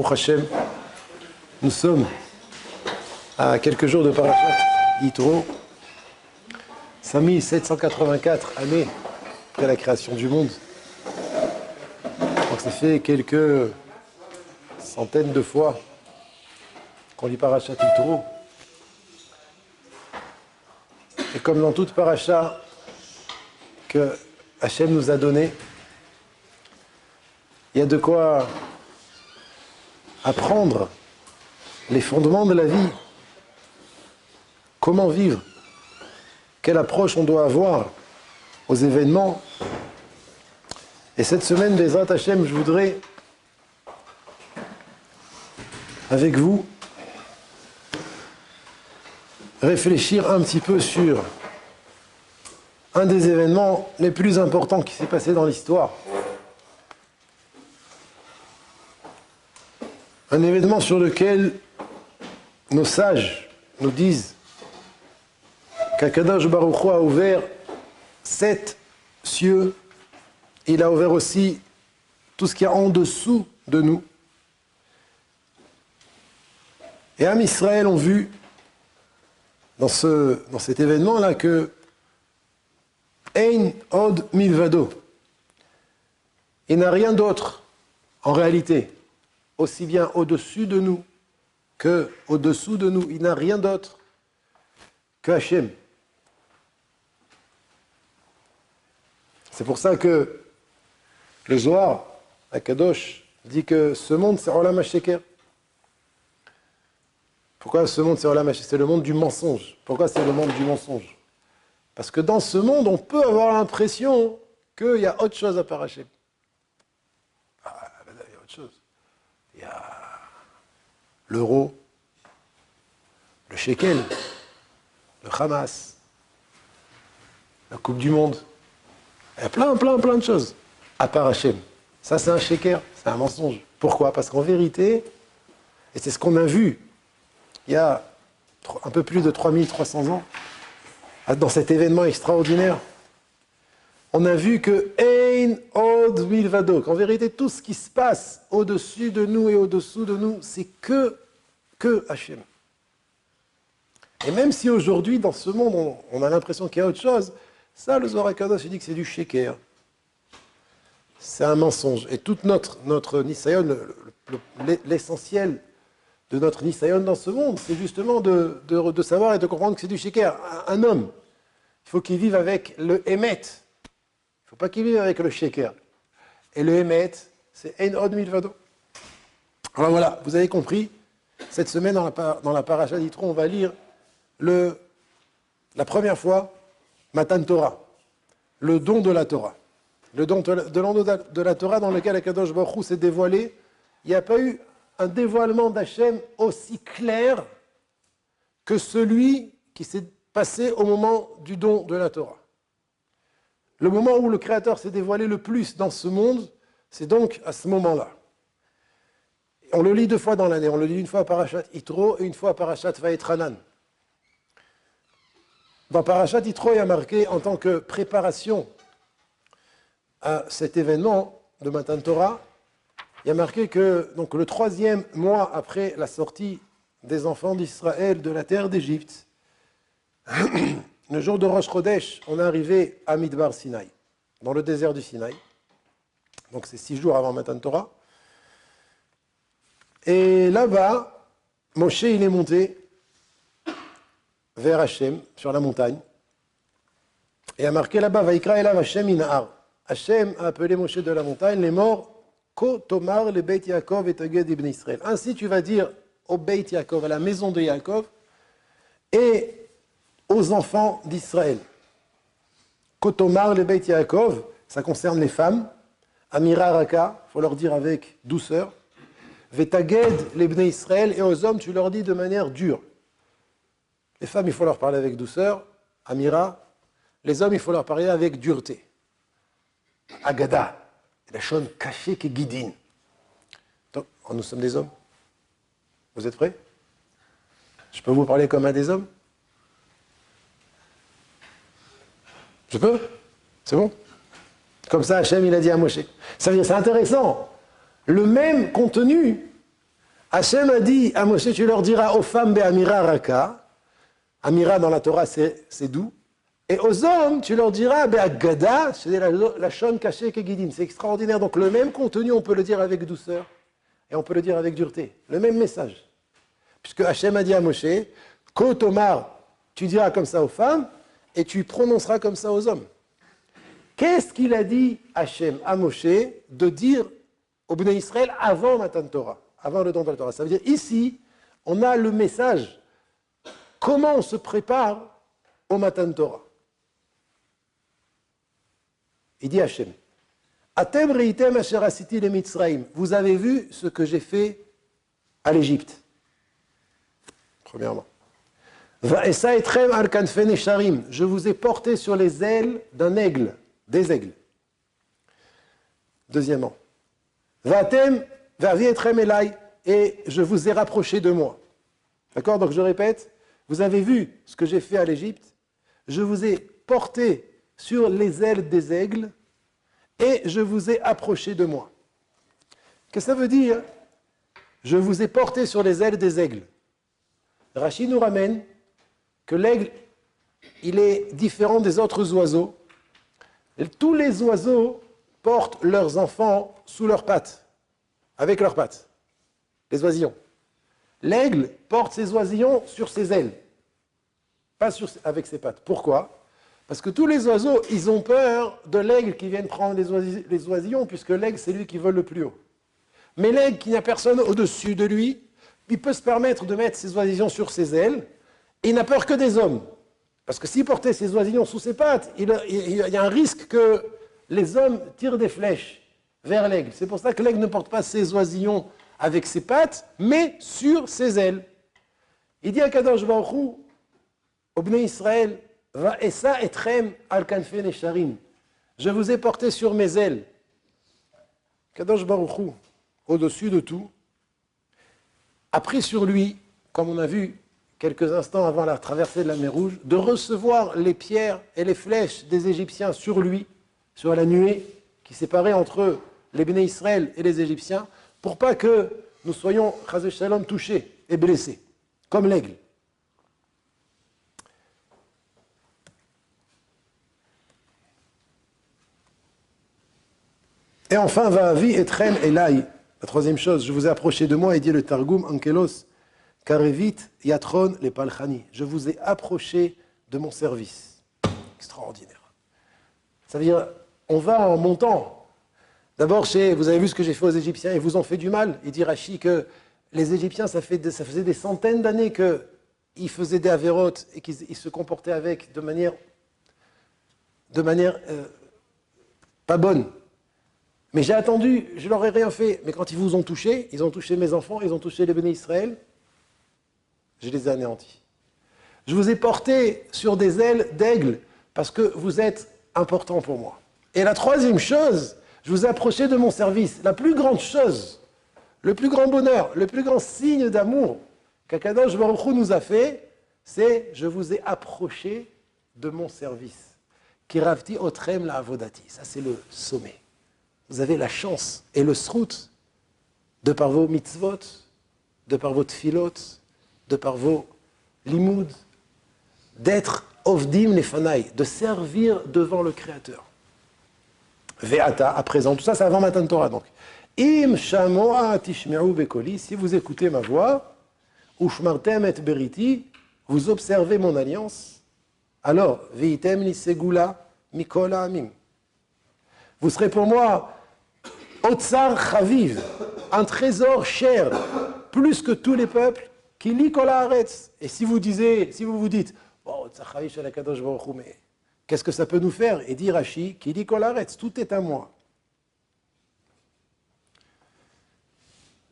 Baruch Hashem, nous sommes à quelques jours de Parashat Yitro, 5784 années après la création du monde. Donc ça fait quelques centaines de fois qu'on lit Parashat Yitro. Et comme dans toute paracha que Hachem nous a donné, il y a de quoi apprendre les fondements de la vie. Comment vivre? Quelle approche on doit avoir aux événements? Et cette semaine, Bezrat Hachem, je voudrais, avec vous, réfléchir un petit peu sur un des événements les plus importants qui s'est passé dans l'histoire. Un événement sur lequel nos sages nous disent qu'Akadosh Baruch Hu a ouvert 7 cieux. Il a ouvert aussi tout ce qu'il y a en dessous de nous. Et Am Israël ont vu dans cet événement-là que Ein od milvado. Il n'y a rien d'autre en réalité, aussi bien au-dessus de nous que au-dessous de nous. Il n'y a rien d'autre que Hachem. C'est pour ça que le Zohar, Akadosh, dit que ce monde, c'est Olam HaSheker. Pourquoi ce monde, c'est Olam HaSheker? C'est le monde du mensonge. Pourquoi c'est le monde du mensonge? Parce que dans ce monde, on peut avoir l'impression qu'il y a autre chose à part Hachem. Ah, il y a autre chose. Il y a l'euro, le shekel, le Hamas, la Coupe du Monde. Il y a plein de choses à part Hachem. Ça, c'est un sheker, c'est un mensonge. Pourquoi? Parce qu'en vérité, et c'est ce qu'on a vu il y a un peu plus de 3300 ans, dans cet événement extraordinaire, on a vu que Ein od milvado, qu'en vérité, tout ce qui se passe au-dessus de nous et au-dessous de nous, c'est que Hachem. Et même si aujourd'hui, dans ce monde, on a l'impression qu'il y a autre chose, ça, le Zohar HaKadosh, il dit que c'est du sheker. C'est un mensonge. Et toute notre nisayon, l'essentiel de notre nisayon dans ce monde, c'est justement de savoir et de comprendre que c'est du sheker. Un homme, il faut qu'il vive avec le émet. Il ne faut pas qu'il vive avec le sheker. Et le émet, c'est Ein od milvado. Alors voilà, vous avez compris, cette semaine, dans la paracha d'Yitro, on va lire la première fois, Matan Torah, le don de la Torah. Le don de la Torah dans lequel Akadosh Baruch Hu s'est dévoilé. Il n'y a pas eu un dévoilement d'Hachem aussi clair que celui qui s'est passé au moment du don de la Torah. Le moment où le Créateur s'est dévoilé le plus dans ce monde, c'est donc à ce moment-là. On le lit 2 fois dans l'année. On le lit une fois à Parashat Yitro et une fois à Parashat Vayetranan. Dans Parashat Yitro, il y a marqué en tant que préparation à cet événement de Matan Torah, il y a marqué que donc, le 3e mois après la sortie des enfants d'Israël de la terre d'Égypte, le jour de Rosh Chodesh, on est arrivé à Midbar Sinaï, dans le désert du Sinaï. Donc c'est 6 jours avant Matan Torah. Et là-bas, Moshe il est monté vers Hachem, sur la montagne. Et a marqué là-bas, Vaikra elav Hachem inahar. Hachem a appelé Moshe de la montagne, les morts, Ko tomar le Beit Yaakov et Taged ibn Israël. Ainsi tu vas dire au Beit Yaakov, à la maison de Yaakov, et aux enfants d'Israël. Ko tomar le Beit Yaakov, ça concerne les femmes. Amira Raka, il faut leur dire avec douceur. Vetaged les Bnei Israël, et aux hommes, tu leur dis de manière dure. Les femmes, il faut leur parler avec douceur, Amira. Les hommes, il faut leur parler avec dureté. Agada, la chose cachée qui guidine. Donc, nous sommes des hommes. Vous êtes prêts? Je peux vous parler comme un des hommes? Je peux? C'est bon? Comme ça, Hachem, il a dit à Moshe. Ça veut dire, c'est intéressant. Le même contenu Hachem a dit à Moshe, tu leur diras aux femmes Be'amira Raka, Amira dans la Torah c'est doux, et aux hommes tu leur diras Be'agada, c'est la shon cachée kegidim, c'est extraordinaire. Donc le même contenu on peut le dire avec douceur et on peut le dire avec dureté, le même message. Puisque Hachem a dit à Moshe, Kotomar, tu diras comme ça aux femmes et tu prononceras comme ça aux hommes. Qu'est-ce qu'il a dit Hachem à Moshe de dire au Bnei Israël avant Matan Torah, avant le don de la Torah? Ça veut dire ici, on a le message. Comment on se prépare au Matan Torah? Il dit Hachem, Atem reitem asher asiti le Mitzraim. Vous avez vu ce que j'ai fait à l'Égypte. Premièrement. Va'esa etrem al kanfei nesharim. Je vous ai porté sur les ailes d'un aigle, des aigles. Deuxièmement. Va'atem va'avi etrem elai. Et je vous ai rapproché de moi. D'accord? Donc je répète, vous avez vu ce que j'ai fait à l'Égypte. Je vous ai porté sur les ailes des aigles et je vous ai approché de moi. Qu'est-ce que ça veut dire? Je vous ai porté sur les ailes des aigles. Rashi nous ramène que l'aigle, il est différent des autres oiseaux. Et tous les oiseaux portent leurs enfants sous leurs pattes, avec leurs pattes, les oisillons. L'aigle porte ses oisillons sur ses ailes, pas avec ses pattes. Pourquoi? Parce que tous les oiseaux, ils ont peur de l'aigle qui vienne prendre les oisillons, puisque l'aigle, c'est lui qui vole le plus haut. Mais l'aigle, qui n'a personne au-dessus de lui, il peut se permettre de mettre ses oisillons sur ses ailes, et il n'a peur que des hommes. Parce que s'il portait ses oisillons sous ses pattes, il y a un risque que les hommes tirent des flèches vers l'aigle. C'est pour ça que l'aigle ne porte pas ses oisillons avec ses pattes, mais sur ses ailes. Il dit à Kadosh Baruch Hu, au Bnei Israël, Va'esa etrem al kanfei nesharim. Je vous ai porté sur mes ailes. Kadosh Baruch Hu, au-dessus de tout, a pris sur lui, comme on a vu quelques instants avant la traversée de la mer Rouge, de recevoir les pierres et les flèches des Égyptiens sur lui, sur la nuée qui séparait entre les Bnei Israël et les Égyptiens, pour pas que nous soyons, chas v'shalom, touchés et blessés, comme l'aigle. Et enfin, Va'avi etrem elai. La troisième chose, je vous ai approché de moi, et dit le Targum, Ankelos, Karevit Yatron les Palchani. Je vous ai approché de mon service. Extraordinaire. Ça veut dire, on va en montant. D'abord, vous avez vu ce que j'ai fait aux Égyptiens, ils vous ont fait du mal. Il dit Rashi que les Égyptiens, ça faisait des centaines d'années qu'ils faisaient des avérotes et qu'ils se comportaient avec de manière pas bonne. Mais j'ai attendu, je leur ai rien fait. Mais quand ils vous ont touché, ils ont touché mes enfants, ils ont touché les Béné Israël, je les ai anéantis. Je vous ai porté sur des ailes d'aigle parce que vous êtes important pour moi. Et la troisième chose, je vous ai approché de mon service. La plus grande chose, le plus grand bonheur, le plus grand signe d'amour qu'Akadosh Baruch Hu nous a fait, c'est je vous ai approché de mon service. Kiravti otrem la avodati. Ça, c'est le sommet. Vous avez la chance et le srout, de par vos mitzvot, de par vos tfilot, de par vos limoud, d'être ovdim lefanai, de servir devant le Créateur. Ve'ata, à présent, tout ça c'est avant Matan Torah donc. Im shamoa tishme'u bekoli, si vous écoutez ma voix, ushmartem et beriti, vous observez mon alliance, alors, veitem li segula mikol ha'amim. Vous serez pour moi Otsar Chaviv, un trésor cher, plus que tous les peuples, qui lit kol haaretz. Et si vous vous dites, oh, Otsar Chaviv shel HaKadosh Baruch Hu, mais qu'est-ce que ça peut nous faire? Et dit Rashi, qui lit kol haaretz, tout est à moi.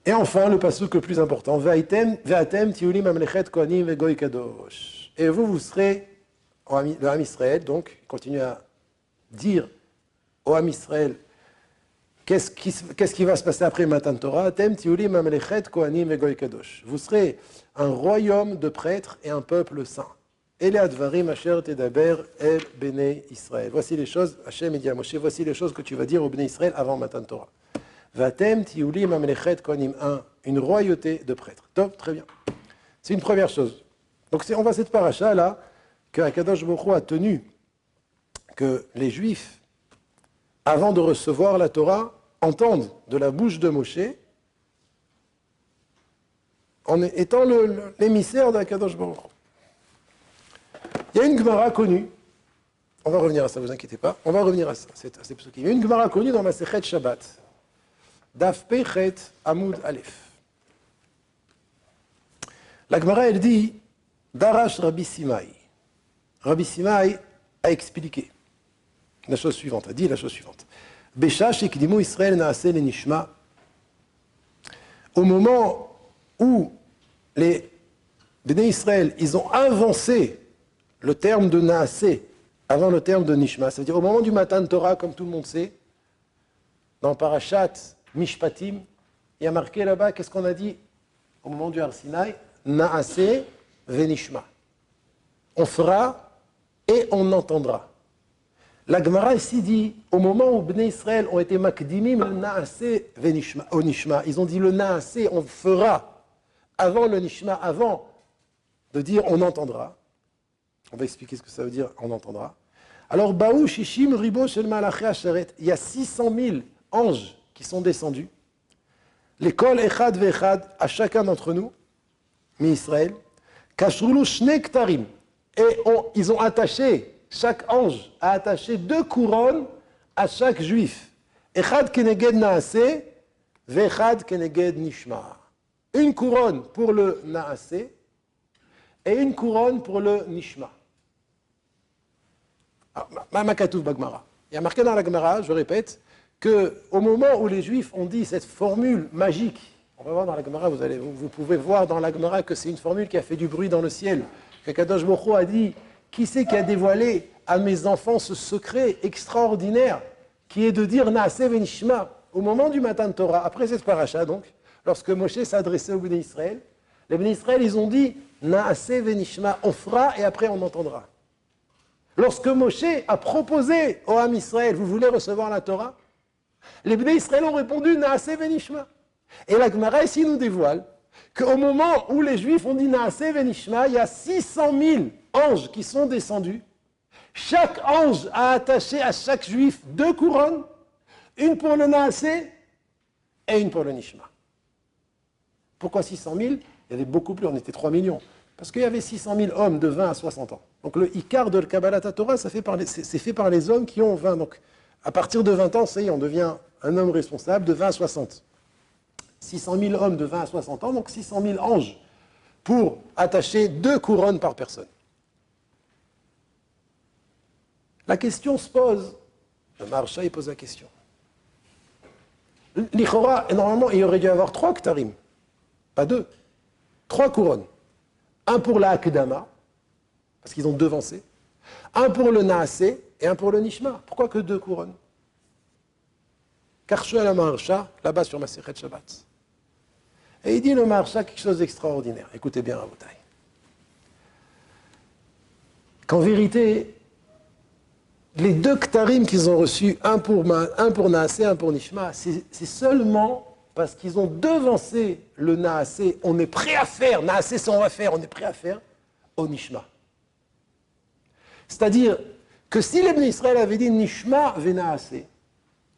Et enfin, le pasuk le plus important, Ve'atem tiulim amlechet kohanim ve'goy kadosh. Et vous serez, le Ham Israël, donc, continue à dire au Ham Israël, qu'est-ce qui va se passer après Matan Torah? Vous serez un royaume de prêtres et un peuple saint. Voici les choses, Hachem dit à Moshe, voici les choses que tu vas dire au Bnei Israël avant Matan Torah. Vatem tiulim amlechet kohanim, une royauté de prêtres. Top, très bien. C'est une première chose. Donc on voit cette paracha là, que Akadosh Baruch Hu a tenu que les Juifs, avant de recevoir la Torah, entendent de la bouche de Moshe, en étant l'émissaire d'Akadosh Baruch Hu. Il y a une Gemara connue, on va revenir à ça, ne vous inquiétez pas, on va revenir à ça, il y a une Gemara connue dans Masechet Shabbat, Daf Pechet Amoud Aleph. La Gemara, elle dit, Darash Rabbi Simai. Rabbi Simai a expliqué la chose suivante, a dit la chose suivante. Besha shekdimu Israël naase le nishma. Au moment où les Béné Israël, ils ont avancé le terme de naase avant le terme de nishma, c'est-à-dire au moment du Matan Torah, comme tout le monde sait, dans Parashat Mishpatim, il y a marqué là-bas, qu'est-ce qu'on a dit au moment du Har Sinaï? Naase venishma. On fera et on entendra. La Gemara ici dit, au moment où Bnei Israël ont été makdimim, le naase venishma, au nishma, ils ont dit le naase, on fera, avant le nishma, avant de dire on entendra. On va expliquer ce que ça veut dire, on entendra. Alors, Baou Shishim Ribo Shel Malachi Asharet, il y a 600 000 anges qui sont descendus. L'école Echad Vechad, à chacun d'entre nous, mi-Israël, Kashrulu Shne Ktarim, et ils ont attaché, chaque ange a attaché 2 couronnes à chaque juif. Echad Keneged Naase, Vechad Keneged Nishma. Une couronne pour le Naase et une couronne pour le Nishma. Makatouf Bagmara. Il y a marqué dans la Gemara, je répète, qu'au moment où les Juifs ont dit cette formule magique, on va voir dans la Gemara, vous pouvez voir dans la Gemara que c'est une formule qui a fait du bruit dans le ciel, que Kadosh Baruch Hu a dit, qui c'est qui a dévoilé à mes enfants ce secret extraordinaire, qui est de dire Naase Venishma, au moment du Matan Torah, après cette paracha donc, lorsque Moshe s'adressait au Béné Israël, les Béné Israël, ils ont dit Naase Venishma, on fera et après on entendra. Lorsque Moshe a proposé au Ham Israël, vous voulez recevoir la Torah? Les Béné Israël ont répondu Naase Venishma. Et la Gemara ici nous dévoile qu'au moment où les Juifs ont dit Naase Venishma, il y a 600 000 anges qui sont descendus. Chaque ange a attaché à chaque Juif 2 couronnes, une pour le Naase et une pour le Nishma. Pourquoi 600 000? Il y avait beaucoup plus, on était 3 millions. Parce qu'il y avait 600 000 hommes de 20 à 60 ans. Donc le Ikar de Kabbalat Torah, c'est fait par les hommes qui ont 20. Donc à partir de 20 ans, ça y est, on devient un homme responsable de 20 à 60. 600 000 hommes de 20 à 60 ans, donc 600 000 anges pour attacher 2 couronnes par personne. La question se pose, le Maharsha il pose la question. L'Ichora, normalement, il aurait dû y avoir 3 Ktarim, pas 2. 3 couronnes. Un pour la Akdama, parce qu'ils ont devancé, un pour le Naase et un pour le Nishma. Pourquoi que 2 couronnes? Car la Maharsha, là-bas sur Masechet Shabbat. Et il dit le Maharsha quelque chose d'extraordinaire. Écoutez bien, Rabotai. Qu'en vérité, les 2 Ktarim qu'ils ont reçus, un pour Naase, un pour Nishma, c'est seulement parce qu'ils ont devancé le Naase, on est prêt à faire, Naase c'est on va faire, on est prêt à faire, au Nishma. C'est-à-dire que si les Bnei Israël avaient dit Nishma ve Naase,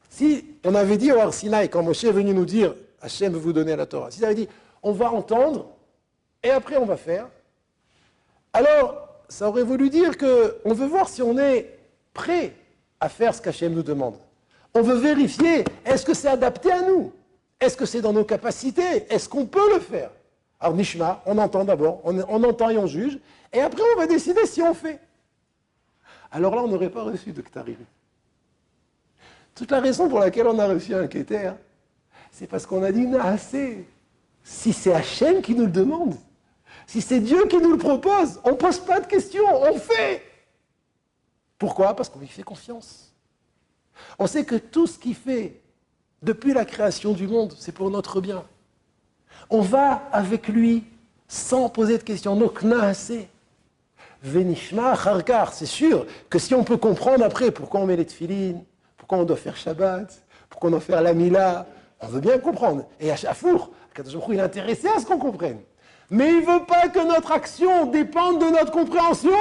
si on avait dit au Har Sinaï, quand Moshe est venu nous dire Hachem veut vous donner la Torah, s'il avait dit on va entendre et après on va faire, alors ça aurait voulu dire qu'on veut voir si on est prêt à faire ce qu'Hachem nous demande. On veut vérifier, est-ce que c'est adapté à nous? Est-ce que c'est dans nos capacités? Est-ce qu'on peut le faire? Alors Nishma, on entend d'abord, on entend et on juge, et après on va décider si on fait. Alors là, on n'aurait pas reçu de Ktarim. Toute la raison pour laquelle on a reçu un Keter, c'est parce qu'on a dit Naase. Si c'est Hachem qui nous le demande, si c'est Dieu qui nous le propose, on ne pose pas de questions, on fait. Pourquoi? Parce qu'on lui fait confiance. On sait que tout ce qu'il fait depuis la création du monde, c'est pour notre bien. On va avec lui sans poser de questions. Donc, Naase, Venishma, Charkar, c'est sûr que si on peut comprendre après pourquoi on met les tefilines, pourquoi on doit faire Shabbat, pourquoi on doit faire la Mila, On veut bien comprendre. Et à Chafour, il est intéressé à ce qu'on comprenne. Mais il ne veut pas que notre action dépende de notre compréhension.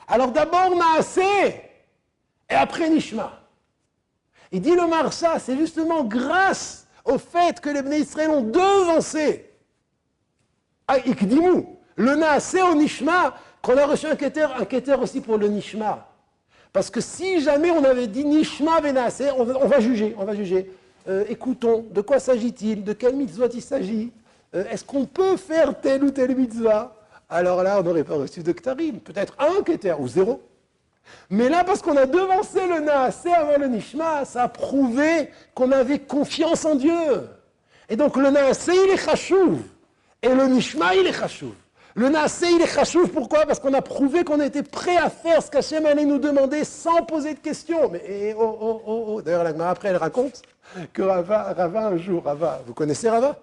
Alors d'abord, Naaseh, et après Nishma. Il dit le Marsha, c'est justement grâce au fait que les Bnei Israël ont devancé Ikdimu, le Naaseh au Nishma, qu'on a reçu un keter aussi pour le Nishma. Parce que si jamais on avait dit Nishma Venaaseh, on va juger. Écoutons, de quoi s'agit-il? De quel mitzvot il s'agit? Est-ce qu'on peut faire telle ou telle mitzvah? Alors là, on n'aurait pas reçu de Ktarim. Peut-être un keter ou 0. Mais là, parce qu'on a devancé le Naaseh avant le Nishma, ça a prouvé qu'on avait confiance en Dieu. Et donc le Naaseh, il est chachouv. Et le Nishma, il est chachouv. Le Naaseh, il est chachouv. Pourquoi? Parce qu'on a prouvé qu'on était prêt à faire ce qu'Hachem allait nous demander sans poser de questions. Mais D'ailleurs, la Gemara, après, elle raconte que Rava un jour, vous connaissez Rava?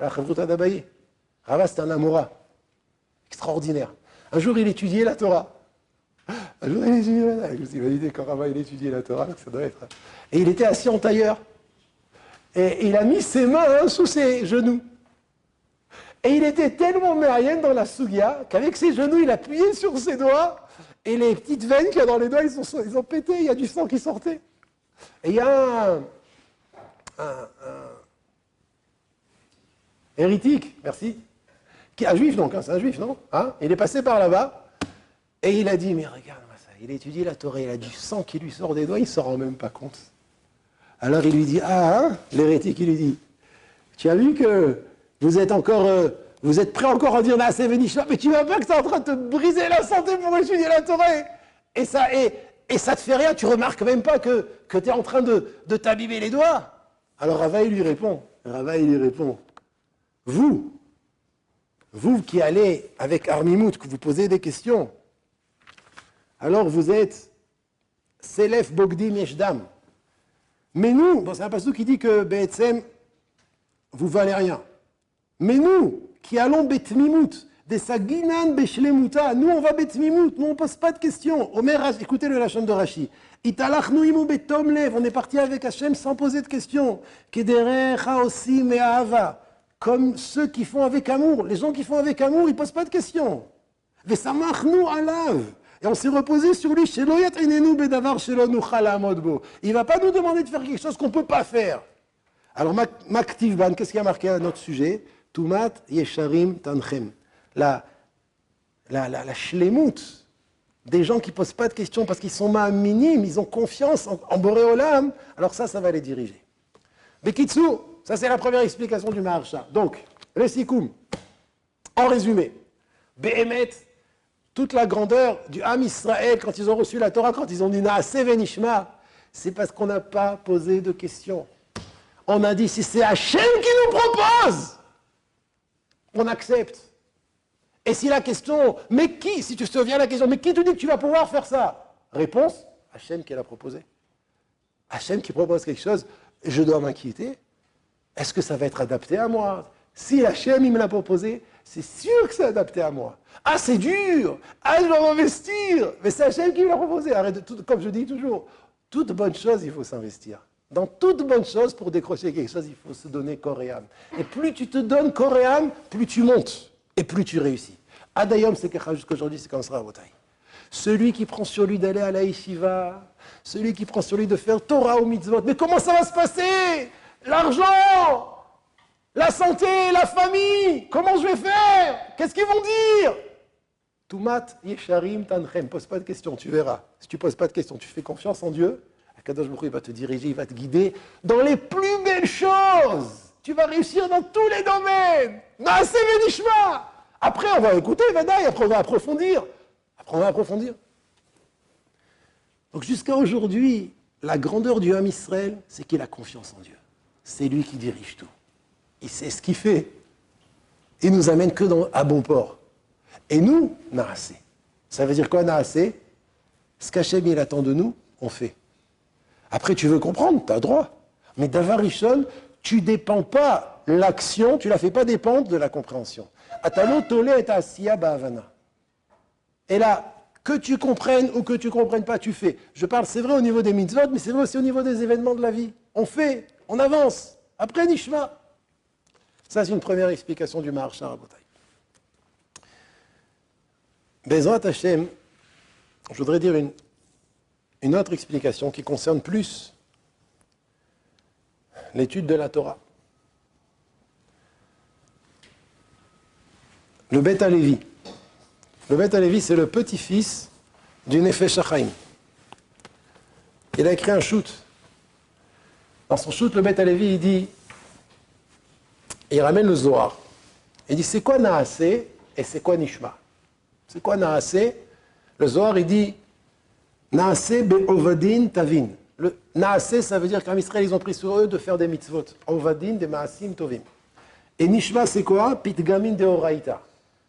La Chavruta d'Abaye. Rava, c'était un Amora. Extraordinaire. Un jour, il étudiait la Torah. Un jour, il étudiait la Torah. Je me suis quand Rava, il étudiait la Torah, ça doit être. Et il était assis en tailleur. Et il a mis ses mains sous ses genoux. Et il était tellement méaïen dans la Sugia qu'avec ses genoux, il appuyait sur ses doigts. Et les petites veines qu'il y a dans les doigts, ils ont pété. Il y a du sang qui sortait. Et il y a un hérétique, merci, qui est un juif donc, c'est un juif, non? Il est passé par là-bas et il a dit, mais regarde-moi ça, il étudie la Torah, il a du sang qui lui sort des doigts, il ne s'en rend même pas compte. Alors il lui dit, l'hérétique, il lui dit, tu as vu que vous êtes prêt encore à dire Naaseh Venishma, mais tu vois pas que tu es en train de te briser la santé pour étudier la Torah et ça te fait rien, tu remarques même pas que tu es en train de t'abîmer les doigts. Alors Rava, il lui répond, vous qui allez avec Armimout, que vous posez des questions, alors vous êtes Selef Bogdim Yeshdam. Mais nous, c'est un passage qui dit que Be'etzem, vous valez rien. Mais nous, qui allons Betmimout, des Saginan Beshlemuta, nous on va Betmimout, nous on ne pose pas de questions. Omer, écoutez le Lachon de Rashi. Italachnu imu betom lev, on est parti avec Hachem sans poser de questions. Kederecha aussi me'ahava. Comme ceux qui font avec amour. Les gens qui font avec amour, ils ne posent pas de questions. Vesamachnu alav. Et on s'est reposé sur lui. Il ne va pas nous demander de faire quelque chose qu'on ne peut pas faire. Alors, Maktivban, qu'est-ce qui a marqué à notre sujet? Tumat yesharim tanchem. La shlemut des gens qui ne posent pas de questions parce qu'ils sont minimes, ils ont confiance en Boré Olam. Alors ça va les diriger. Bekitsu, ça c'est la première explication du Maharsha. Donc, le Sikoum, en résumé, Behemet, toute la grandeur du Ham Israël, quand ils ont reçu la Torah, quand ils ont dit Naaseh Venishma, c'est parce qu'on n'a pas posé de questions. On a dit, si c'est Hachem qui nous propose, on accepte. Et si la question, mais qui, si tu te souviens de la question, mais qui te dit que tu vas pouvoir faire ça? Réponse, Hachem qui l'a proposé. Hachem qui propose quelque chose, je dois m'inquiéter. Est-ce que ça va être adapté à moi? Si Hachem, il me l'a proposé, c'est sûr que c'est adapté à moi. Ah, c'est dur. Ah, je dois m'investir. Mais c'est Hachem qui me l'a proposé. Arrête, comme je dis toujours, toute bonne chose, il faut s'investir. Dans toute bonne chose, pour décrocher quelque chose, il faut se donner corps et âme. Et plus tu te donnes corps et âme, plus tu montes. Et plus tu réussis. Adayom, c'est jusqu'aujourd'hui, c'est comme ça à Botaï. Celui qui prend sur lui d'aller à la yeshiva, celui qui prend sur lui de faire Torah ou mitzvot, mais comment ça va se passer? L'argent, la santé, la famille, comment je vais faire? Qu'est-ce qu'ils vont dire? Tumat yesharim tanchem, pose pas de questions, tu verras. Si tu poses pas de questions, tu fais confiance en Dieu, Akadosh Baruch Hu, il va te diriger, il va te guider dans les plus belles choses. Tu vas réussir dans tous les domaines. Naaseh Venishma. Après, on va écouter, après on va approfondir. Donc jusqu'à aujourd'hui, la grandeur du Ham Israël, c'est qu'il a confiance en Dieu. C'est lui qui dirige tout. Il sait ce qu'il fait. Il nous amène que à bon port. Et nous, Naaseh. Ça veut dire quoi, Naaseh? Ce qu'Hachem il attend de nous, on fait. Après, tu veux comprendre, tu as droit. Mais Davar Rishon, tu ne dépends pas l'action, tu ne la fais pas dépendre de la compréhension. Atalo tole et asiya ba'avana. Et la Que tu comprennes ou que tu ne comprennes pas, tu fais. Je parle, c'est vrai au niveau des mitzvot, mais c'est vrai aussi au niveau des événements de la vie. On fait, on avance. Après, Nishma. Ça, c'est une première explication du Maharsha Rabotai. Bezrat Hashem, je voudrais dire une autre explication qui concerne plus l'étude de la Torah. Le Beth Halevi. Le Beth Halevi, c'est le petit-fils du Nefesh HaChaim. Il a écrit un shoot. Dans son shoot, le Beth Halevi, il ramène le Zohar. Il dit, c'est quoi Naaseh et c'est quoi Nishma? C'est quoi Naaseh? Le Zohar, il dit, Naaseh be'ovadin tavin. Le Naaseh, ça veut dire qu'en Israël, ils ont pris sur eux de faire des mitzvot. Ovadin, des maasim tovim. Et Nishma, c'est quoi? Pitgamin de Oraita.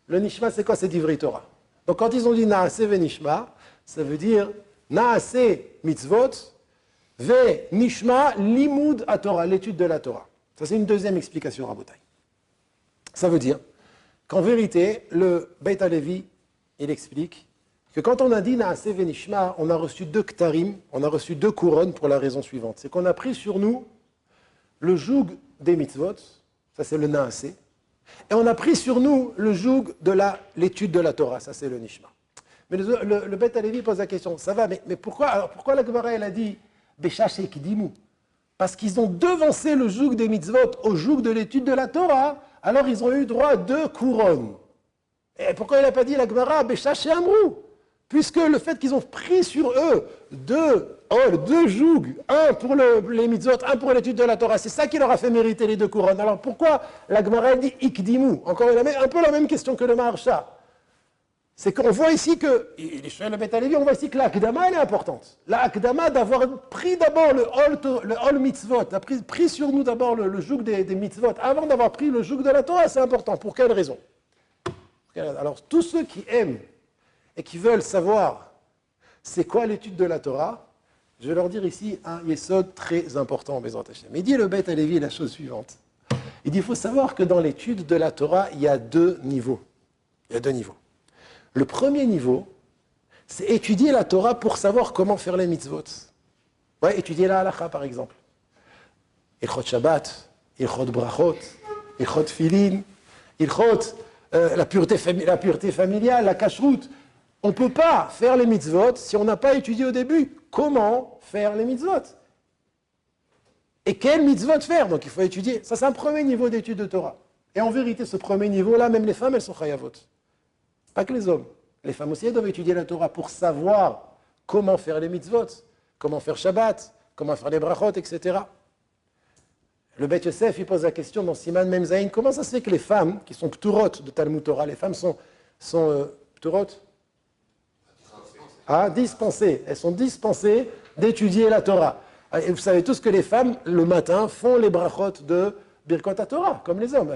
Le Nishma, c'est quoi? C'est d'Ivri Torah. Donc quand ils ont dit Naaseh ve Nishma, ça veut dire Naaseh mitzvot ve Nishma limud à Torah, l'étude de la Torah. Ça, c'est une deuxième explication, Rabotai. Ça veut dire qu'en vérité, le Beit Halevi, il explique que quand on a dit Naaseh ve Nishma, on a reçu 2 ktarim, on a reçu 2 couronnes pour la raison suivante. C'est qu'on a pris sur nous le joug des mitzvot, ça c'est le Naaseh, et on a pris sur nous le joug de l'étude de la Torah, ça c'est le Nishma. Mais le Beit Halevi pose la question, ça va, mais pourquoi la Gemara elle a dit Beshash et Kidimu? Parce qu'ils ont devancé le joug des mitzvot au joug de l'étude de la Torah, alors ils ont eu droit à 2 couronnes. Et pourquoi il n'a pas dit la Gemara Beshash et Amrou? Puisque le fait qu'ils ont pris sur eux 2 jougs, un pour les mitzvot, un pour l'étude de la Torah, c'est ça qui leur a fait mériter les 2 couronnes. Alors pourquoi la Gemara dit Ikdimu? Encore un peu la même question que le Maharsha. C'est qu'on voit ici que, le Beit Halevi, on voit ici que la Akdama, elle est importante. La Akdama, d'avoir pris d'abord le Hol Mitzvot, a pris sur nous d'abord le joug des mitzvot, avant d'avoir pris le joug de la Torah, c'est important. Pour quelle raison? Alors, tous ceux qui aiment et qui veulent savoir c'est quoi l'étude de la Torah, je vais leur dire ici un yesod très important, Bezrat Hashem. Il dit le Beit Halevi la chose suivante. Il dit, il faut savoir que dans l'étude de la Torah, il y a 2 niveaux. Il y a 2 niveaux. Le premier niveau, c'est étudier la Torah pour savoir comment faire les mitzvot. Ouais, étudier la halakha, par exemple. Ilchot Shabbat, Ilchot Brachot, Ilchot Filin, Ilchot la pureté familiale, la kashrut. On ne peut pas faire les mitzvot si on n'a pas étudié au début comment faire les mitzvot. Et quel mitzvot faire? Donc il faut étudier. Ça, c'est un premier niveau d'étude de Torah. Et en vérité, ce premier niveau-là, même les femmes, elles sont chayavot. Pas que les hommes. Les femmes aussi, elles doivent étudier la Torah pour savoir comment faire les mitzvot, comment faire Shabbat, comment faire les brachot, etc. Le Beit Yosef, il pose la question dans Siman Mem Zayin, comment ça se fait que les femmes, qui sont pturot de Talmud Torah, les femmes sont pturot? Dispensées. Elles sont dispensées d'étudier la Torah. Et vous savez tous que les femmes, le matin, font les brachot de Birkot HaTorah, comme les hommes.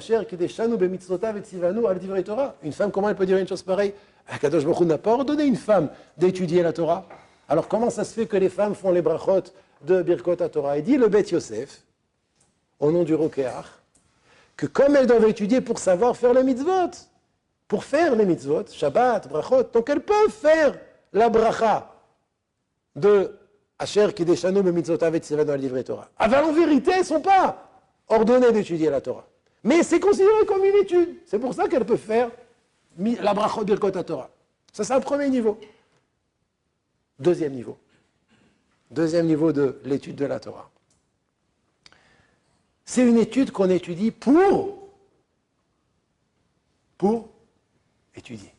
Une femme, comment elle peut dire une chose pareille? Akadosh Baruch Hu n'a pas ordonné une femme d'étudier la Torah. Alors comment ça se fait que les femmes font les brachot de Birkot HaTorah? Il dit le Beit Yosef, au nom du Rokeach, que comme elles doivent étudier pour savoir faire les mitzvot, pour faire les mitzvot, Shabbat, brachot, donc elles peuvent faire la bracha de Asher Kideshanu B'mitzvotav et Tzivanu al Divrei Torah. Alors en vérité, elles ne sont pas ordonnées d'étudier la Torah. Mais c'est considéré comme une étude. C'est pour ça qu'elles peuvent faire la bracha de Birkot HaTorah. Ça, c'est un premier niveau. Deuxième niveau. Deuxième niveau de l'étude de la Torah. C'est une étude qu'on étudie pour étudier.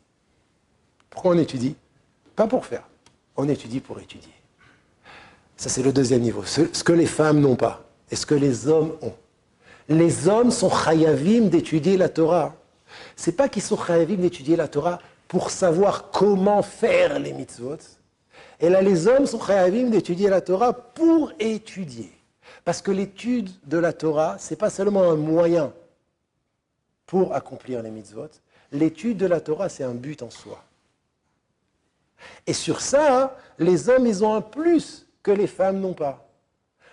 Pourquoi on étudie? Pas pour faire. On étudie pour étudier. Ça, c'est le deuxième niveau. Ce que les femmes n'ont pas et ce que les hommes ont. Les hommes sont chayavim d'étudier la Torah. C'est pas qu'ils sont chayavim d'étudier la Torah pour savoir comment faire les mitzvot. Et là, les hommes sont chayavim d'étudier la Torah pour étudier. Parce que l'étude de la Torah, c'est pas seulement un moyen pour accomplir les mitzvot. L'étude de la Torah, c'est un but en soi. Et sur ça, les hommes, ils ont un plus que les femmes n'ont pas.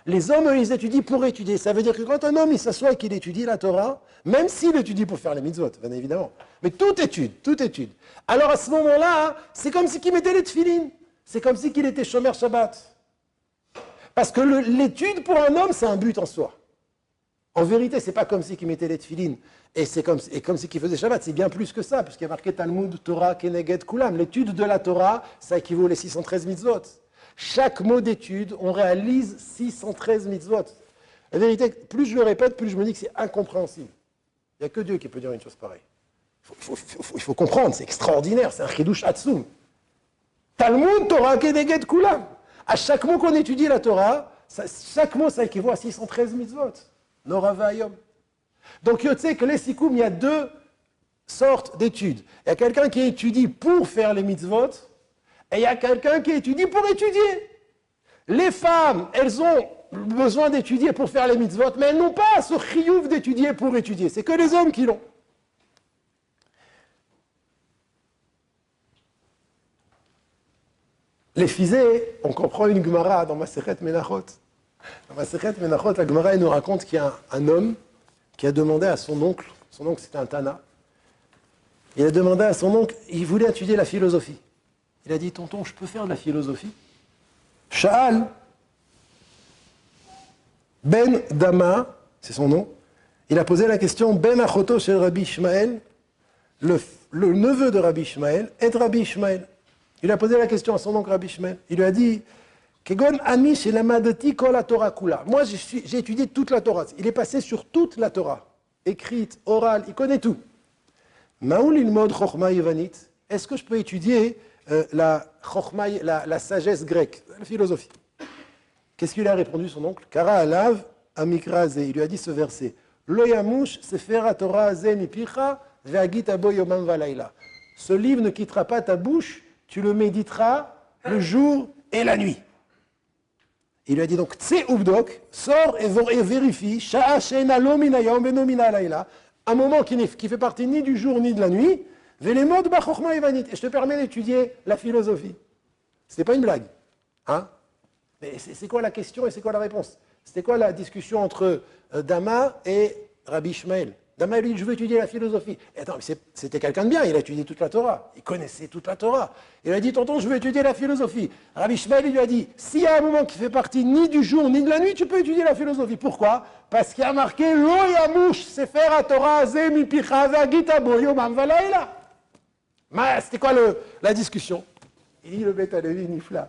Les hommes, ils étudient pour étudier. Ça veut dire que quand un homme il s'assoit et qu'il étudie la Torah, même s'il étudie pour faire les mitzvot, bien évidemment, mais toute étude, toute étude. Alors à ce moment-là, c'est comme si qu'il mettait les tefilines. C'est comme si qu'il était Shomer Shabbat. Parce que l'étude pour un homme, c'est un but en soi. En vérité, c'est pas comme si qu'il mettait les tefilines et comme si qu'il faisait Shabbat. C'est bien plus que ça, puisqu'il y a marqué Talmud, Torah, Keneged, Kulam. L'étude de la Torah, ça équivaut les 613 mitzvot. Chaque mot d'étude, on réalise 613 mitzvot. La vérité, plus je le répète, plus je me dis que c'est incompréhensible. Il n'y a que Dieu qui peut dire une chose pareille. Il faut comprendre, c'est extraordinaire, c'est un chidouche atzum. Talmud, Torah, Keneged, Kulam. À chaque mot qu'on étudie la Torah, chaque mot, ça équivaut à 613 mitzvot. Nora Vayom. Donc, tu sais que les Sikoum, il y a deux sortes d'études. Il y a quelqu'un qui étudie pour faire les mitzvot, et il y a quelqu'un qui étudie pour étudier. Les femmes, elles ont besoin d'étudier pour faire les mitzvot, mais elles n'ont pas ce chiyuv d'étudier pour étudier. C'est que les hommes qui l'ont. Les fisés, on comprend une Gemara dans Masechet Menachot. Dans Masechet Menachot, la Gemara nous raconte qu'il y a un homme qui a demandé à son oncle c'était un Tana, il a demandé à son oncle, il voulait étudier la philosophie. Il a dit, tonton, je peux faire de la philosophie? Sha'al Ben Dama, c'est son nom, il a posé la question, Ben Achoto chez Rabbi Ishmael, le neveu de Rabbi Ishmael, est Rabbi Ishmael. Il a posé la question à son oncle Rabbi Ishmael. Il lui a dit, Kegon Ami chez Lamadati Kol la Torah Kula. Moi, j'ai étudié toute la Torah. Il est passé sur toute la Torah, écrite, orale, il connaît tout. Maoul ilmod Chochma Yevanit. Est-ce que je peux étudier la sagesse grecque, la philosophie? Qu'est-ce qu'il a répondu son oncle? Kara alav amikra ze. Il lui a dit ce verset. Lo yamush sefer Torah ze mipicha ve'agit abo yomam valayla. Ce livre ne quittera pas ta bouche, tu le méditeras le jour et la nuit. Il lui a dit donc, Tse Ubdok, sors et vérifie, Sha'a She'ena lo minayom beno mina layla, un moment qui ne fait partie ni du jour ni de la nuit, Velemod ba chokhma evanit, et je te permets d'étudier la philosophie. C'était pas une blague. Hein? Mais c'est quoi la question et c'est quoi la réponse? C'était quoi la discussion entre Dama et Rabbi Ishmael? Dama lui dit, je veux étudier la philosophie. Et attends, c'était quelqu'un de bien, il a étudié toute la Torah. Il connaissait toute la Torah. Il a dit, tonton, je veux étudier la philosophie. Rabbi Ishmael lui a dit, s'il y a un moment qui fait partie ni du jour ni de la nuit, tu peux étudier la philosophie. Pourquoi? Parce qu'il y a marqué, Lo yamush sefer Torah ze mipicha ve'agit abo yomam valayla. C'était quoi la discussion? Il dit, le Beth Alevi nifla.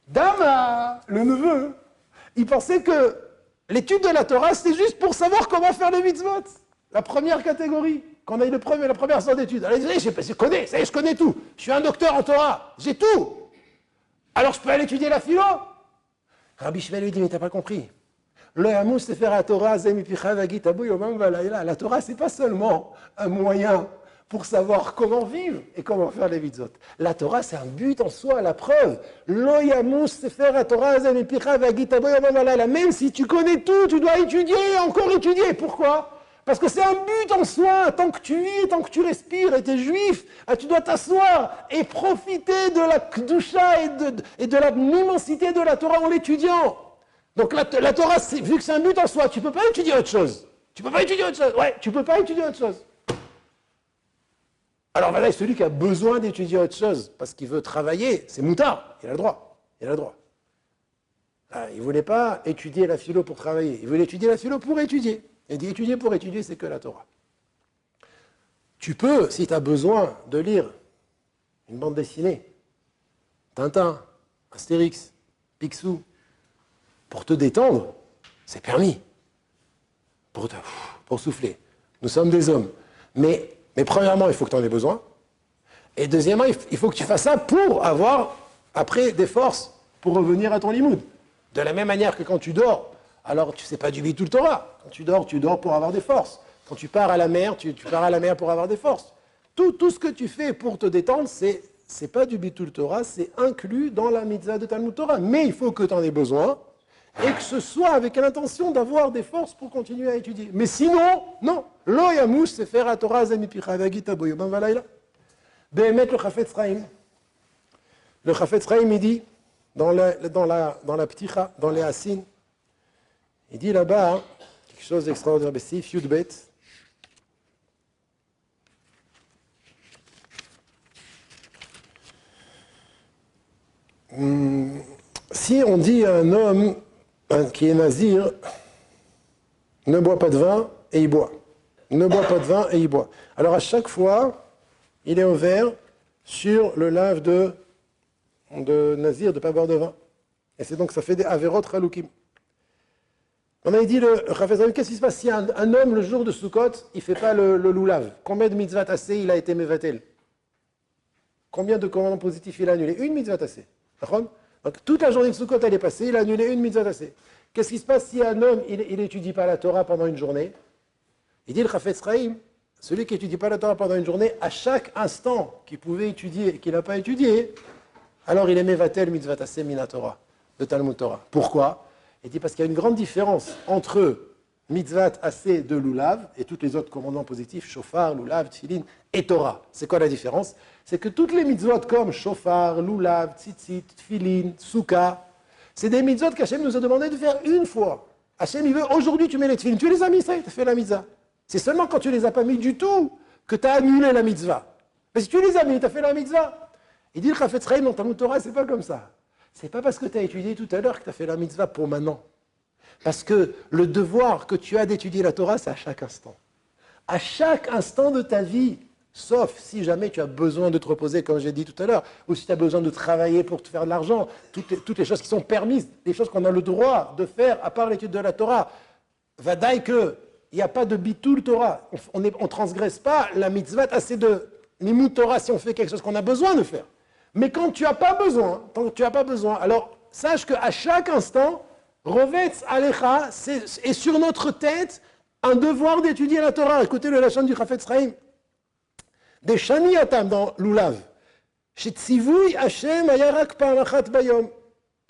Dama, le neveu, il pensait que l'étude de la Torah, c'était juste pour savoir comment faire les mitzvot. La première catégorie, qu'on a eu la première sorte d'études. Alors il dit, je connais tout. Je suis un docteur en Torah, j'ai tout. Alors je peux aller étudier la philo? Rabbi Shmuel lui dit, mais t'as pas compris. La Torah, c'est pas seulement un moyen pour savoir comment vivre et comment faire les mitzvot. La Torah, c'est un but en soi, la preuve. Même si tu connais tout, tu dois étudier et encore étudier. Pourquoi? Parce que c'est un but en soi. Tant que tu vis, tant que tu respires et tu es juif, tu dois t'asseoir et profiter de la Kedusha et de l'immensité de la Torah en l'étudiant. Donc la Torah, vu que c'est un but en soi, tu ne peux pas étudier autre chose. Tu ne peux pas étudier autre chose. Ouais, tu ne peux pas étudier autre chose. Alors voilà, celui qui a besoin d'étudier autre chose parce qu'il veut travailler, c'est moutard, il a le droit. Il a le droit. Il ne voulait pas étudier la philo pour travailler, il voulait étudier la philo pour étudier. Il dit étudier pour étudier, c'est que la Torah. Tu peux, si tu as besoin de lire une bande dessinée, Tintin, Astérix, Picsou, pour te détendre, c'est permis. Pour souffler. Nous sommes des hommes. Mais premièrement, il faut que tu en aies besoin. Et deuxièmement, il faut que tu fasses ça pour avoir, après, des forces pour revenir à ton limoud. De la même manière que quand tu dors, alors tu ne sais pas du tout le Torah. Quand tu dors pour avoir des forces. Quand tu pars à la mer, tu pars à la mer pour avoir des forces. Tout ce que tu fais pour te détendre, c'est pas du bitul Torah, c'est inclus dans la mitzvah de Talmud Torah. Mais il faut que tu en aies besoin et que ce soit avec l'intention d'avoir des forces pour continuer à étudier. Mais sinon, non. Lo yamush sefer Torah ze mipicha ve'agit abo yomam valayla. Behemet le Chafetz Chaim. Le Chafetz Chaim, il dit, dans la pticha, dans les Hassin, Il dit là-bas, hein, quelque chose d'extraordinaire, Bessif Yudbet. Si on dit à un homme qui est nazir, ne bois pas de vin, et il boit. Ne bois pas de vin, et il boit. Alors à chaque fois, il est au vert sur le lave de nazir de ne pas boire de vin. Et c'est donc ça fait des averot chaloukim. On a dit le Chafetz, qu'est-ce qui se passe si un homme le jour de Sukkot, il ne fait pas le loulav? Combien de mitzvot assez il a été mevatel? Combien de commandements positifs il a annulé? Une mitzvah assez. Donc toute la journée de Sukkot elle est passée, il a annulé une mitzvah assez. Qu'est-ce qui se passe si un homme il n'étudie pas la Torah pendant une journée? Il dit le Chafetz Chaim, celui qui n'étudie pas la Torah pendant une journée, à chaque instant qu'il pouvait étudier et qu'il n'a pas étudié, alors il est mevatel mitzvah assez mina Torah, de Talmud Torah. Pourquoi? Il dit parce qu'il y a une grande différence entre mitzvah assez de lulav et tous les autres commandements positifs, shofar, lulav, tfilin et Torah. C'est quoi la différence? C'est que toutes les mitzvot comme shofar, lulav, tzitzit, tfilin, souka, c'est des mitzvot qu'Hachem nous a demandé de faire une fois. Hachem, il veut, aujourd'hui tu mets les tfilin, tu les as mis, ça y est, tu as fait la mitzvah. C'est seulement quand tu les as pas mis du tout que tu as annulé la mitzvah. Mais si tu les as mis, tu as fait la mitzvah. Il dit le Chafetz Chaim dans Talmud Torah, c'est pas comme ça. C'est pas parce que tu as étudié tout à l'heure que tu as fait la mitzvah pour maintenant. Parce que le devoir que tu as d'étudier la Torah, c'est à chaque instant. À chaque instant de ta vie, sauf si jamais tu as besoin de te reposer, comme j'ai dit tout à l'heure, ou si tu as besoin de travailler pour te faire de l'argent, toutes les choses qui sont permises, les choses qu'on a le droit de faire à part l'étude de la Torah. Vadaï que il n'y a pas de bitul Torah. On ne transgresse pas la mitzvah assez de limut Torah si on fait quelque chose qu'on a besoin de faire. Mais quand tu n'as pas besoin, alors sache qu'à chaque instant, Rovetz Alecha, est sur notre tête un devoir d'étudier la Torah. Écoutez le lachon du Chafetz Chaim. Des Shani Atam dans Lulav. Shetzivui Hashem ayarak pa'amachat bayom.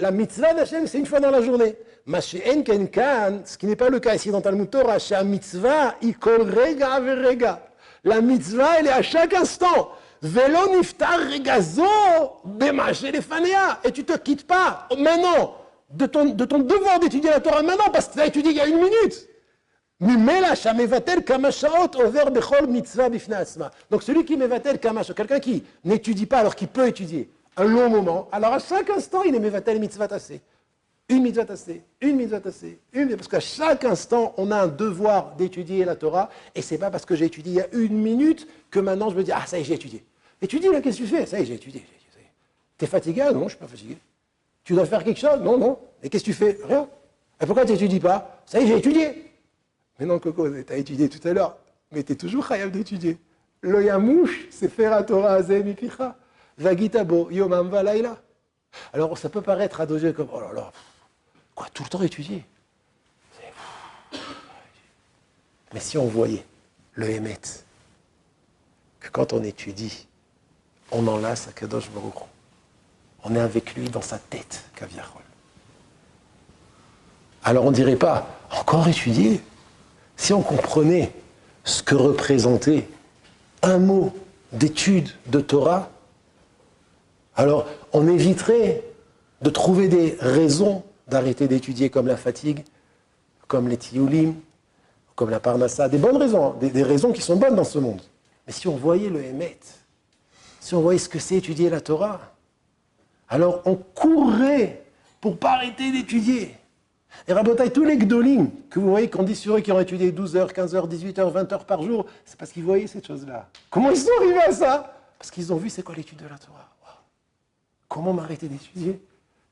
La mitzvah d'Hachem, c'est une fois dans la journée. Mashe'en ken kan, ce qui n'est pas le cas ici dans Talmud Torah, la mitzvah, ikol rega averega. La mitzvah, elle est à chaque instant. Velo niftar regazo bemache lefanea. Et tu ne te quittes pas maintenant de ton devoir d'étudier la Torah maintenant parce que tu as étudié il y a une minute. Donc celui qui mevatel kamash, quelqu'un qui n'étudie pas alors qu'il peut étudier un long moment, alors à chaque instant il est mevatel mitzvah tassé. Une mitzvah tassé, une mitzvah tassé, parce qu'à chaque instant on a un devoir d'étudier la Torah et c'est pas parce que j'ai étudié il y a une minute que maintenant je me dis ah ça y est j'ai étudié. Étudie là, qu'est-ce que tu fais? Ça y est j'ai étudié. T'es fatigué? Non, je suis pas fatigué. Tu dois faire quelque chose? Non, non. Et qu'est-ce que tu fais? Rien. Et pourquoi tu n'étudies pas? Ça y est j'ai étudié. Mais non, Coco, tu as étudié tout à l'heure, mais tu es toujours chayav d'étudier. Lo yamouche, c'est faire la Torah azeh mipicha. Vagitabo, yomam valaila. Alors, ça peut paraître à dos yeux comme, oh là là, quoi, tout le temps étudier? Mais si on voyait le Hémet, que quand on étudie, on enlace à Kadosh Baruch Hu. On est avec lui dans sa tête, Kaviachol. Alors on ne dirait pas, encore étudier? Si on comprenait ce que représentait un mot d'étude de Torah, alors on éviterait de trouver des raisons d'arrêter d'étudier comme la fatigue, comme les tiyulim, comme la parnassa, des bonnes raisons, des raisons qui sont bonnes dans ce monde. Mais si on voyait le Hémet, si on voyait ce que c'est étudier la Torah, alors on courrait pour ne pas arrêter d'étudier. Et Rabotai, tous les Gdolim que vous voyez qu'on dit sur eux qui ont étudié 12 heures, 15 heures, 18 heures, 20 heures par jour, c'est parce qu'ils voyaient cette chose-là. Comment ils sont arrivés à ça? Parce qu'ils ont vu c'est quoi l'étude de la Torah. Wow. Comment m'arrêter d'étudier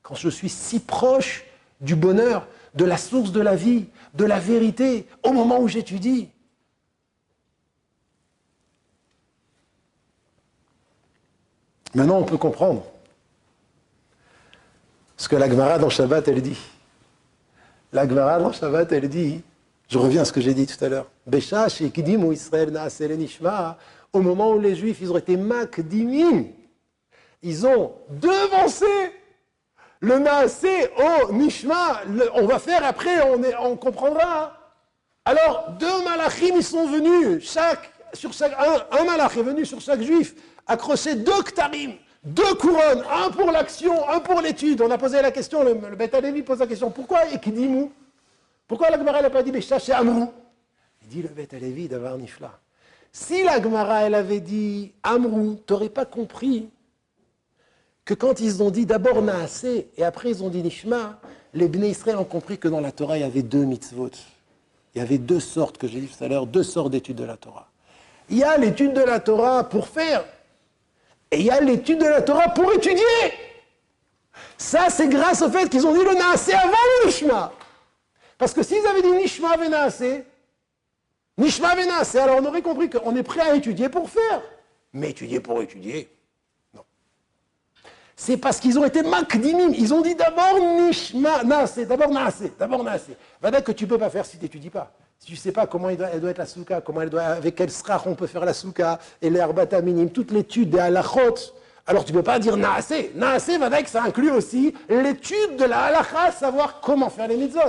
quand je suis si proche du bonheur, de la source de la vie, de la vérité, au moment où j'étudie? Maintenant, on peut comprendre ce que la Gemara dans Shabbat, elle dit. La Gemara dans Shabbat, elle dit, je reviens à ce que j'ai dit tout à l'heure, Besha shekidimu Israël naaseh lenishma, au moment où les Juifs, ils ont été makdimim, ils ont devancé le naaseh au nishma, on va faire après, on comprendra. Alors, deux malachim, ils sont venus, un malach est venu sur chaque Juif, accrocher deux ktarim, deux couronnes, un pour l'action, un pour l'étude. On a posé la question, le Beth Alevi pose la question, pourquoi Ekidimou? Pourquoi la Gemara n'a pas dit Beshta chez Amrou? Il dit le Beth Alevi d'avoir Nifla. Si la Gemara elle avait dit Amrou, tu n'aurais pas compris que quand ils ont dit d'abord Naasé et après ils ont dit Nishma, les Bnei Israël ont compris que dans la Torah il y avait deux mitzvot. Il y avait deux sortes, que j'ai dit tout à l'heure, deux sortes d'études de la Torah. Il y a l'étude de la Torah pour faire et il y a l'étude de la Torah pour étudier. Ça, c'est grâce au fait qu'ils ont dit le Naasé avant le Nishma. Parce que s'ils avaient dit Nishma ve Naasé, alors on aurait compris qu'on est prêt à étudier pour faire. Mais étudier pour étudier, non. C'est parce qu'ils ont été makdimim. Ils ont dit d'abord Nishma, Naasé, d'abord Naasé. Voilà que tu ne peux pas faire si tu n'étudies pas. Si tu ne sais pas comment elle doit être la souka, avec quel srach on peut faire la souka, et les herbata minim, toute l'étude des halachot, alors tu ne peux pas dire Naasé. Naasé, ça inclut aussi l'étude de la halacha, savoir comment faire les mitzvot.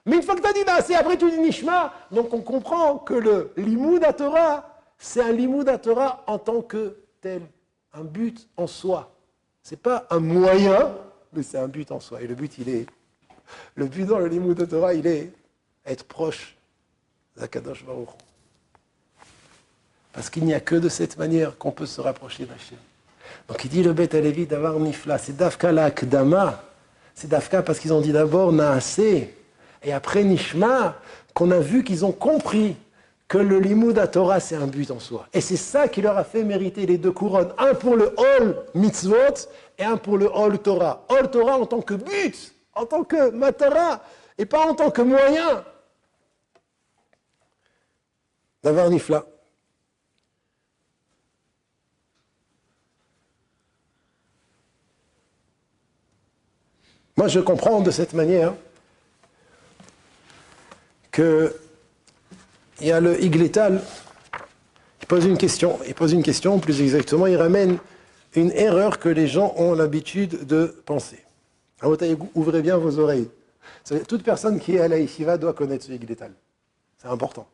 Mais une fois que tu as dit Naasé, après tu dis Nishma, donc on comprend que le limoud à Torah, c'est un limoud à Torah en tant que tel, un but en soi. Ce n'est pas un moyen, mais c'est un but en soi. Et le but dans le limoud à Torah, il est être proche d'Akadosh Baruch Hu. Parce qu'il n'y a que de cette manière qu'on peut se rapprocher d'Hachem. Donc il dit le Beth Alevi d'avoir Nifla, c'est Dafka la Akdama, c'est Dafka parce qu'ils ont dit d'abord Naasé, et après Nishma, qu'on a vu qu'ils ont compris que le Limoud à Torah, c'est un but en soi. Et c'est ça qui leur a fait mériter les deux couronnes. Un pour le Hol Mitzvot et un pour le Hol Torah. Hol Torah en tant que but, en tant que matara, et pas en tant que moyen. D'avoir Nifla. Moi, je comprends de cette manière que il y a le Igletal, il pose une question, plus exactement, il ramène une erreur que les gens ont l'habitude de penser. Alors, ouvrez bien vos oreilles. Toute personne qui est à la yeshiva doit connaître ce Igletal. C'est important,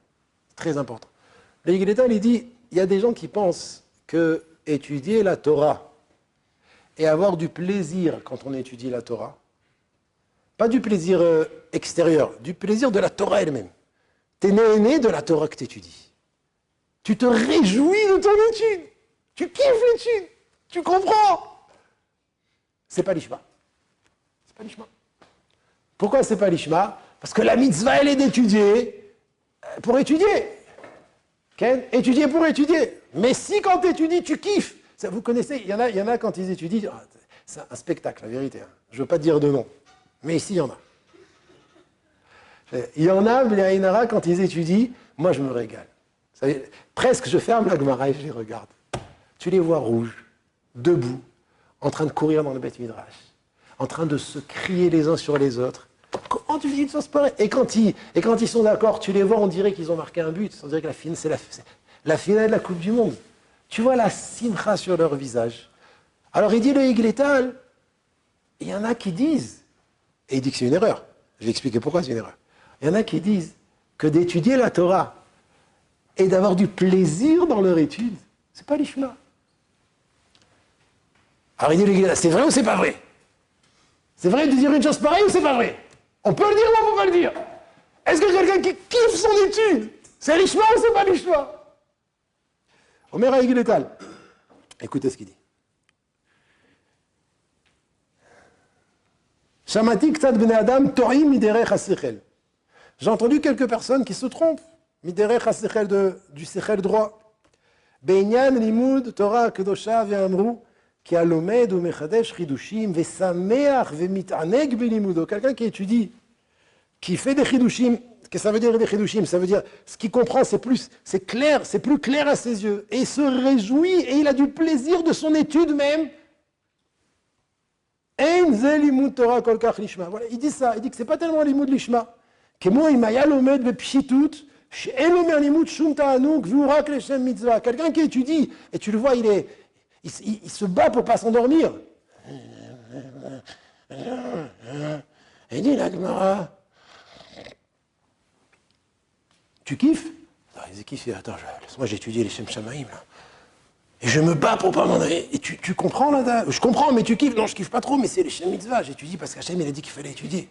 c'est très important. Le Igletal, il dit, il y a des gens qui pensent que étudier la Torah et avoir du plaisir quand on étudie la Torah, pas du plaisir extérieur, du plaisir de la Torah elle-même. Tu es né de la Torah que tu étudies. Tu te réjouis de ton étude. Tu kiffes l'étude. Tu comprends. C'est pas l'ishma. C'est pas l'ishma. Pourquoi c'est pas l'ishma? Parce que la mitzvah, elle est d'étudier pour étudier. Ken? Étudier pour étudier. Mais si quand tu étudies, tu kiffes. Ça, vous connaissez, il y en a quand ils étudient, c'est un spectacle, la vérité. Hein. Je ne veux pas dire de nom. Mais ici, il y en a. Il y en a, les Aïnara, quand ils étudient, moi je me régale. Presque, je ferme la Gemara et je les regarde. Tu les vois rouges, debout, en train de courir dans le Beth Midrash, en train de se crier les uns sur les autres. Comment tu dis une chose pareille? Et quand ils sont d'accord, tu les vois, on dirait qu'ils ont marqué un but. On dirait que c'est la finale de la Coupe du Monde. Tu vois la simcha sur leur visage. Alors il dit le Igletal, il y en a qui disent, et il dit que c'est une erreur. Je vais expliquer pourquoi c'est une erreur. Il y en a qui disent que d'étudier la Torah et d'avoir du plaisir dans leur étude, c'est pas l'ishma. Alors il dit, c'est vrai ou c'est pas vrai? C'est vrai de dire une chose pareille ou c'est pas vrai? On peut le dire ou on peut pas le dire? Est-ce que quelqu'un qui kiffe son étude, c'est l'ishma ou c'est pas l'ishma? Omer Haïgiletal, écoutez ce qu'il dit. Shamati ktat bnei adam to'im miderech hasechel. J'ai entendu quelques personnes qui se trompent, miderech hasechel du sechel droit. Be'inyan limud Torah kedosha ve'amru ki alomed u'mechadesh chidushim ve'sameach ve'mitaneg belimudo. Quelqu'un qui étudie, qui fait des chidushim. Qu'est-ce que ça veut dire des chidushim? Ça veut dire ce qu'il comprend, c'est plus clair à ses yeux, et il se réjouit et il a du plaisir de son étude même. Voilà, il dit ça, il dit que c'est pas tellement l'imoud lishma. Quelqu'un qui étudie, et tu le vois, il se bat pour pas s'endormir. Il dit la Gemara, tu kiffes? Non, il dit kiffe, attends, laisse-moi j'étudie les Shem Shamaïm là. Et je me bats pour pas m'en aller. Et tu comprends là? Je comprends, mais tu kiffes? Non, je kiffe pas trop, mais c'est les Shem Mitzvah. J'étudie parce qu'Hachem il a dit qu'il fallait étudier.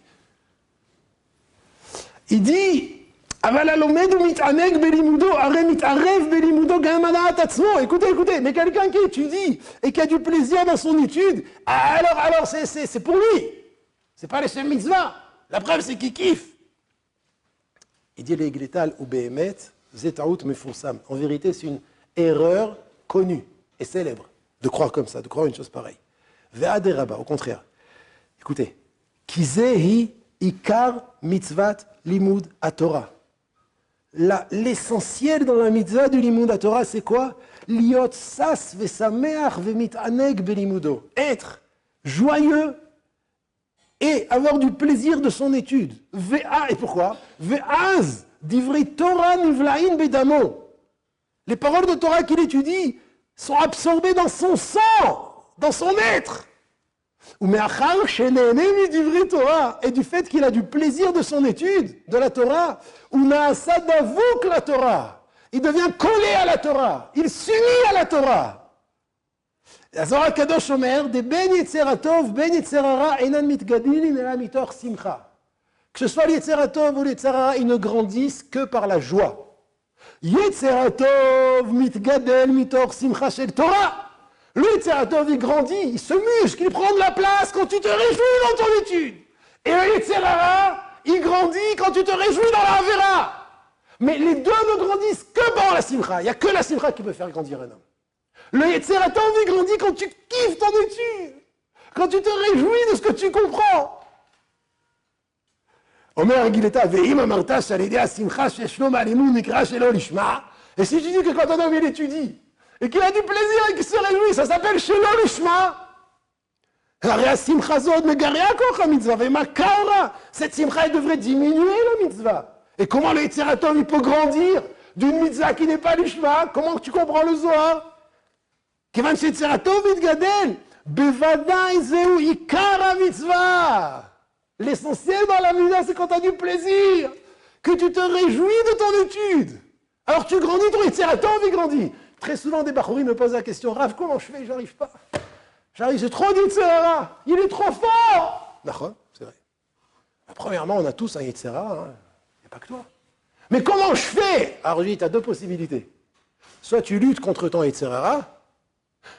Il dit, écoutez, mais quelqu'un qui étudie et qui a du plaisir dans son étude, alors c'est pour lui. C'est pas les seuls mitzvahs. La preuve, c'est qu'il kiffe. Il dit, les glétal ou behemet, zetaout mefursam. En vérité, c'est une erreur connue et célèbre de croire comme ça, de croire une chose pareille. Ve'ade rabba, au contraire. Écoutez, kizehi ikar mitzvat limud haTorah. L'essentiel dans la mitzvah du limud haTorah, c'est quoi? Liot sas vesameach vemit'aneg belimudo. Être joyeux et avoir du plaisir de son étude. Et pourquoi? Ve'az divrei Torah nivla'in bedamo. Les paroles de Torah qu'il étudie sont absorbées dans son sang, dans son être. Et du fait qu'il a du plaisir de son étude, de la Torah, la Torah. Il devient collé à la Torah. Il s'unit à la Torah. Zohar Kadosh Omer, de ben Yetzer HaTov, ben Yetzer Hara, einan mitgadilin ela mitoch simcha. Que ce soit l'Yetzer HaTov ou l'Yetzer Hara, ils ne grandissent que par la joie. Yetzer HaTov mitgadel mitoch simcha shel Torah. Le Yetzer HaTov, il grandit, il se muscle, il prend de la place quand tu te réjouis dans ton étude. Et le Yetzer Hara, il grandit quand tu te réjouis dans la Avera. Mais les deux ne grandissent que dans la simcha. Il n'y a que la simcha qui peut faire grandir un homme. Le Yetzer HaTov, il grandit quand tu kiffes ton étude, quand tu te réjouis de ce que tu comprends. Omer Agileta, ve'im amarta shalidei simcha sheshlo ma'alimun nikra shelo lishma. Et si tu dis que quand un homme il étudie, et qu'il a du plaisir et qu'il se réjouit, ça s'appelle shelo lishma. Cette simcha, elle devrait diminuer la mitzvah. Et comment le Yetzer HaTov, il peut grandir d'une mitzvah qui n'est pas lishma? Comment tu comprends le Zohar? כיוון שיצר הטוב מתגדל, בוודאי זהו עיקר המצווה. L'essentiel dans la mitzvah, c'est quand tu as du plaisir, que tu te réjouis de ton étude. Alors tu grandis, ton Yetzer HaTov, il grandit. Très souvent, des bachouris me posent la question, Rav, comment je fais? J'arrive pas. J'ai trop d'Yetzer Hara, il est trop fort. D'accord, c'est vrai. Premièrement, on a tous un Yetzer Hara, hein. Il n'y a pas que toi. Mais comment je fais? Alors je dis, tu as deux possibilités. Soit tu luttes contre ton Yetzer Hara,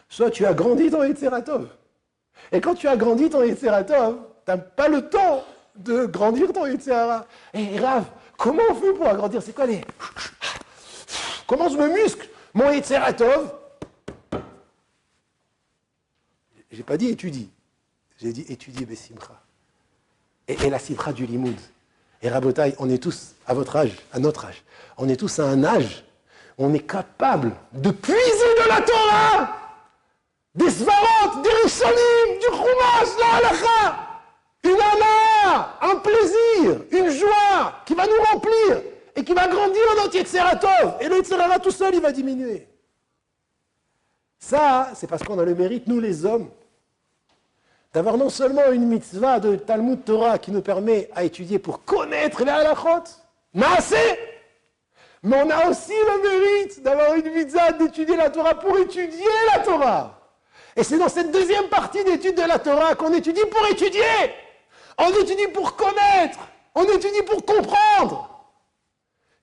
soit tu as grandi ton Yetzer HaTov. Et quand tu as grandi ton Yetzer HaTov, tu n'as pas le temps de grandir ton Yetzer Hara. Et Rav, comment on fait pour agrandir? C'est quoi les... Comment je me muscle? Mon Yetzer HaTov, j'ai pas dit étudie, j'ai dit étudier Bessimcha. Et la simcha du limoud. Et Rabotai, on est tous, à votre âge, à notre âge, on est tous à un âge où on est capable de puiser de la Torah, des svarot, des rishonim, du chumash, la halakha, une ana, un plaisir, une joie qui va nous remplir et qui va grandir dans notre Yetzer HaTov. Et le Yetzer Hara tout seul, il va diminuer. Ça, c'est parce qu'on a le mérite, nous les hommes, d'avoir non seulement une mitzvah de Talmud Torah qui nous permet à étudier pour connaître les halachot, maaseh, mais on a aussi le mérite d'avoir une mitzvah d'étudier la Torah pour étudier la Torah. Et c'est dans cette deuxième partie d'étude de la Torah qu'on étudie pour étudier. On étudie pour connaître. On étudie pour comprendre.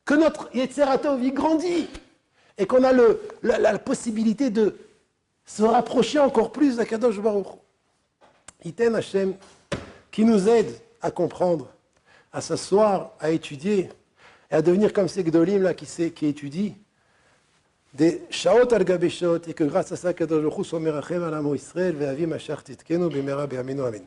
Que notre Yetzer HaTov, il grandit. Et qu'on a la possibilité de se rapprocher encore plus d'Akadosh Baruch Hu. Iten Hashem, qui nous aide à comprendre, à s'asseoir, à étudier, et à devenir comme ces Gdolim là qui étudient, des shaot al gabe shaot, et que grâce à ça, Kadosh Baruch Hu soit merachem al amo Israël, ve'avi mashach titkenu b'mera be'aminu amen.